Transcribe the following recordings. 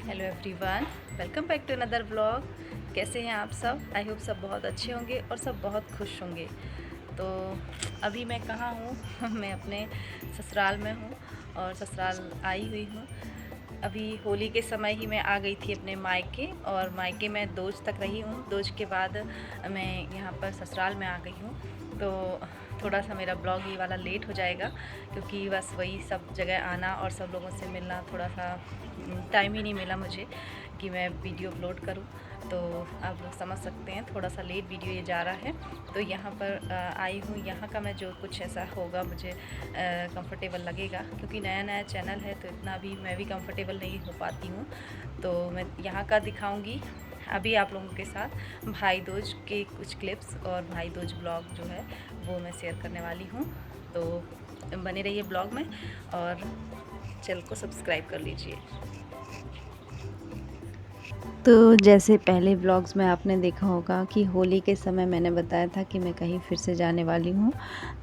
Hello everyone, welcome back to another vlog. कैसे हैं आप सब? आई होप सब बहुत अच्छे होंगे और सब बहुत खुश होंगे। तो अभी मैं कहाँ हूँ? मैं अपने ससुराल में हूँ और ससुराल आई हुई हूँ। अभी होली के समय ही मैं आ गई थी अपने मायके, और मायके में दोज तक रही हूँ। दोज के बाद मैं यहाँ पर ससुराल में आ गई हूँ। तो थोड़ा सा मेरा ब्लॉग ये वाला लेट हो जाएगा, क्योंकि बस वही सब जगह आना और सब लोगों से मिलना, थोड़ा सा टाइम ही नहीं मिला मुझे कि मैं वीडियो अपलोड करूं। तो आप लोग समझ सकते हैं, थोड़ा सा लेट वीडियो ये जा रहा है। तो यहाँ पर आई हूँ। यहाँ का मैं जो कुछ ऐसा होगा मुझे कंफर्टेबल लगेगा, क्योंकि नया नया चैनल है तो इतना भी मैं भी कंफर्टेबल नहीं हो पाती हूँ। तो मैं यहाँ का दिखाऊँगी अभी आप लोगों के साथ। भाई दूज के कुछ क्लिप्स और भाई दूज ब्लॉग जो है वो मैं शेयर करने वाली हूँ। तो बने रहिए ब्लॉग में और चैनल को सब्सक्राइब कर लीजिए। तो जैसे पहले व्लॉग्स में आपने देखा होगा कि होली के समय मैंने बताया था कि मैं कहीं फिर से जाने वाली हूँ।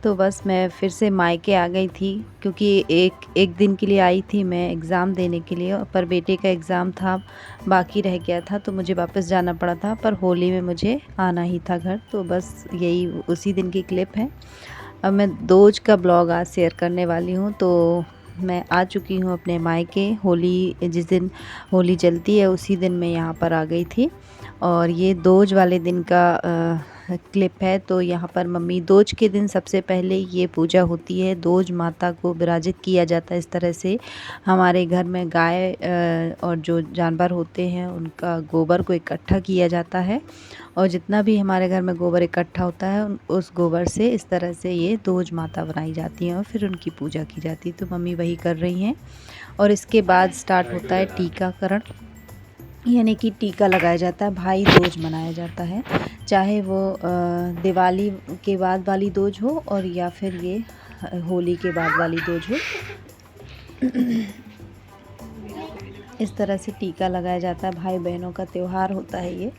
तो बस मैं फिर से मायके आ गई थी, क्योंकि एक दिन के लिए आई थी मैं एग्ज़ाम देने के लिए, पर बेटे का एग्ज़ाम था, बाकी रह गया था, तो मुझे वापस जाना पड़ा था। पर होली में मुझे आना ही था घर। तो बस यही उसी दिन की क्लिप है। अब मैं दोज का ब्लॉग आज शेयर करने वाली हूँ। तो मैं आ चुकी हूँ अपने मायके। होली जिस दिन होली जलती है उसी दिन मैं यहाँ पर आ गई थी, और ये दोज वाले दिन का क्लिप है। तो यहाँ पर मम्मी दोज के दिन सबसे पहले ये पूजा होती है, दोज माता को विराजित किया जाता है। इस तरह से हमारे घर में गाय और जो जानवर होते हैं उनका गोबर को इकट्ठा किया जाता है, और जितना भी हमारे घर में गोबर इकट्ठा होता है उस गोबर से इस तरह से ये दोज माता बनाई जाती हैं और फिर उनकी पूजा की जाती है। तो मम्मी वही कर रही हैं। और इसके बाद स्टार्ट होता है टीकाकरण, यानी कि टीका लगाया जाता है, भाई दूज मनाया जाता है। चाहे वो दिवाली के बाद वाली दूज हो और या फिर ये होली के बाद वाली दूज हो। इस तरह से टीका लगाया जाता है, भाई बहनों का त्यौहार होता है ये।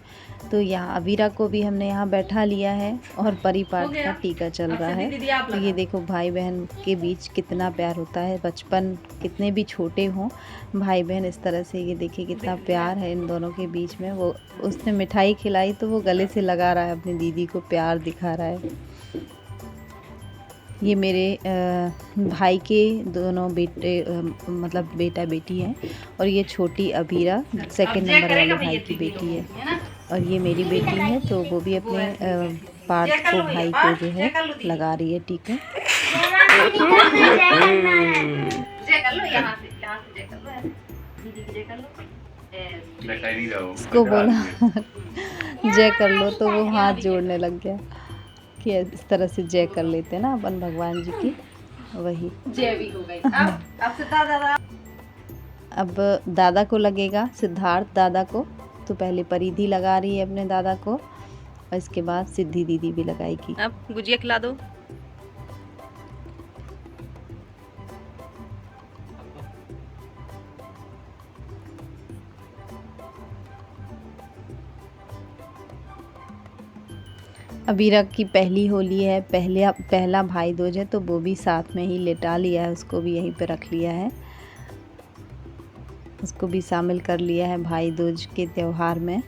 तो यहाँ अबीरा को भी हमने यहाँ बैठा लिया है और परिपाठ का टीका चल रहा है। तो ये देखो भाई बहन के बीच कितना प्यार होता है, बचपन कितने भी छोटे हों भाई बहन इस तरह से, ये देखिए कितना प्यार है इन दोनों के बीच में। वो उसने मिठाई खिलाई तो वो गले से लगा रहा है, अपनी दीदी को प्यार दिखा रहा है। ये मेरे भाई के दोनों बेटे मतलब बेटा बेटी हैं, और ये छोटी अबीरा सेकंड नंबर वाले भाई की बेटी है, और ये मेरी बेटी है। तो वो भी अपने पार्थ को भाई को जो है लगा रही है टीका। इसको बोला जय कर लो तो वो हाथ जोड़ने लग गया कि इस तरह से जय कर लेते हैं ना अपन भगवान जी की, वही जय भी हो गई। अब दादा को लगेगा, सिद्धार्थ दादा को। तो पहले परिधि लगा रही है अपने दादा को, और इसके बाद सिद्धि दीदी भी लगाएगी। अब गुजिया खिला दो। अबीरा की पहली होली है, पहला भाई दूज है, तो वो भी साथ में ही लेटा लिया है, उसको भी यहीं पे रख लिया है, उसको भी शामिल कर लिया है भाई दूज के त्यौहार में।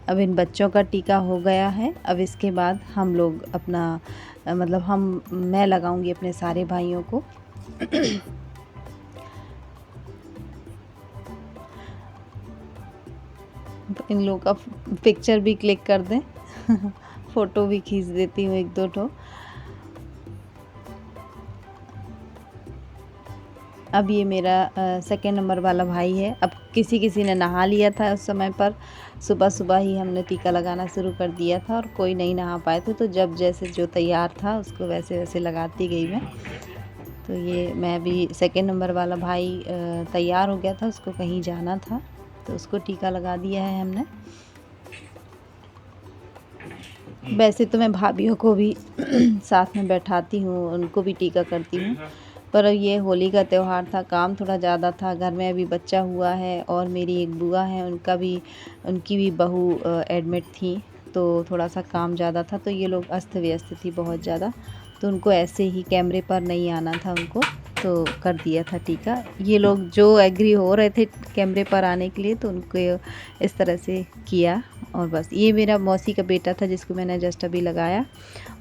अब इन बच्चों का टीका हो गया है। अब इसके बाद हम लोग अपना मतलब मैं लगाऊंगी अपने सारे भाइयों को। इन लोगों का पिक्चर भी क्लिक कर दें। फ़ोटो भी खींच देती हूँ एक दो ठो। अब ये मेरा सेकेंड नंबर वाला भाई है। अब किसी ने नहा लिया था उस समय पर, सुबह सुबह ही हमने टीका लगाना शुरू कर दिया था, और कोई नहीं नहा पाए थे, तो जब जैसे जो तैयार था उसको वैसे वैसे लगाती गई मैं। तो ये मैं भी सेकेंड नंबर वाला भाई तैयार हो गया था, उसको कहीं जाना था, तो उसको टीका लगा दिया है हमने। वैसे तो मैं भाभीयों को भी साथ में बैठाती हूँ, उनको भी टीका करती हूँ, पर ये होली का त्यौहार था, काम थोड़ा ज़्यादा था। घर में अभी बच्चा हुआ है, और मेरी एक बुआ है, उनकी भी बहू एडमिट थी, तो थोड़ा सा काम ज़्यादा था। तो ये लोग अस्त व्यस्त थी बहुत ज़्यादा, तो उनको ऐसे ही कैमरे पर नहीं आना था उनको। तो कर दिया था टीका। ये लोग जो एग्री हो रहे थे कैमरे पर आने के लिए तो उनको इस तरह से किया। और बस ये मेरा मौसी का बेटा था जिसको मैंने जस्ट अभी लगाया।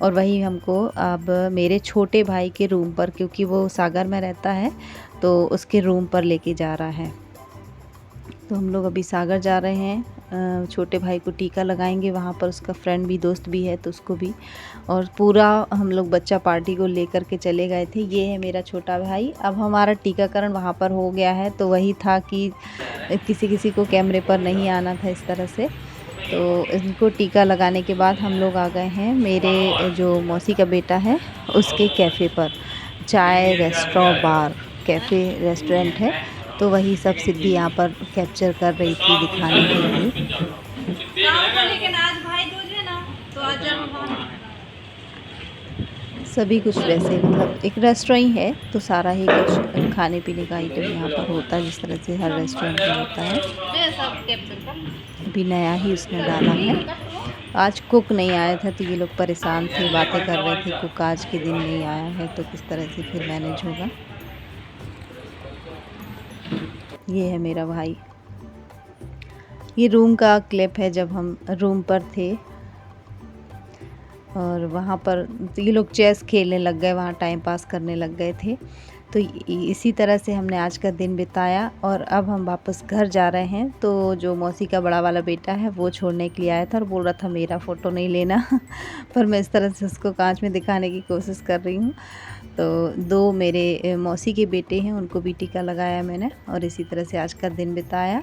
और वही हमको अब मेरे छोटे भाई के रूम पर, क्योंकि वो सागर में रहता है, तो उसके रूम पर लेके जा रहा है। तो हम लोग अभी सागर जा रहे हैं, छोटे भाई को टीका लगाएंगे। वहाँ पर उसका फ्रेंड भी, दोस्त भी है, तो उसको भी। और पूरा हम लोग बच्चा पार्टी को लेकर के चले गए थे। ये है मेरा छोटा भाई। अब हमारा टीकाकरण वहाँ पर हो गया है, तो वही था कि किसी किसी को कैमरे पर नहीं आना था इस तरह से। तो इनको टीका लगाने के बाद हम लोग आ गए हैं मेरे जो मौसी का बेटा है उसके कैफ़े पर। चाय रेस्टोरेंट बार कैफ़े रेस्टोरेंट है, तो वही सब सिद्धि यहाँ पर कैप्चर कर रही थी दिखाने के लिए। सभी कुछ वैसे मतलब एक रेस्टोरेंट ही है, तो सारा ही कुछ खाने पीने का आइटम यहाँ पर होता है, जिस तरह से हर रेस्टोरेंट में होता है। अभी नया ही उसने डाला है। आज कुक नहीं आया था तो ये लोग परेशान थे, बातें कर रहे थे, कुक आज के दिन नहीं आया है तो किस तरह से फिर मैनेज होगा। ये है मेरा भाई। ये रूम का क्लिप है जब हम रूम पर थे और वहाँ पर ये लोग चेस खेलने लग गए, वहाँ टाइम पास करने लग गए थे। तो इसी तरह से हमने आज का दिन बिताया। और अब हम वापस घर जा रहे हैं। तो जो मौसी का बड़ा वाला बेटा है वो छोड़ने के लिए आया था और बोल रहा था मेरा फ़ोटो नहीं लेना पर मैं इस तरह से उसको कांच में दिखाने की कोशिश कर रही हूँ। तो 2 मेरे मौसी के बेटे हैं, उनको भी टीका लगाया मैंने और इसी तरह से आज का दिन बिताया।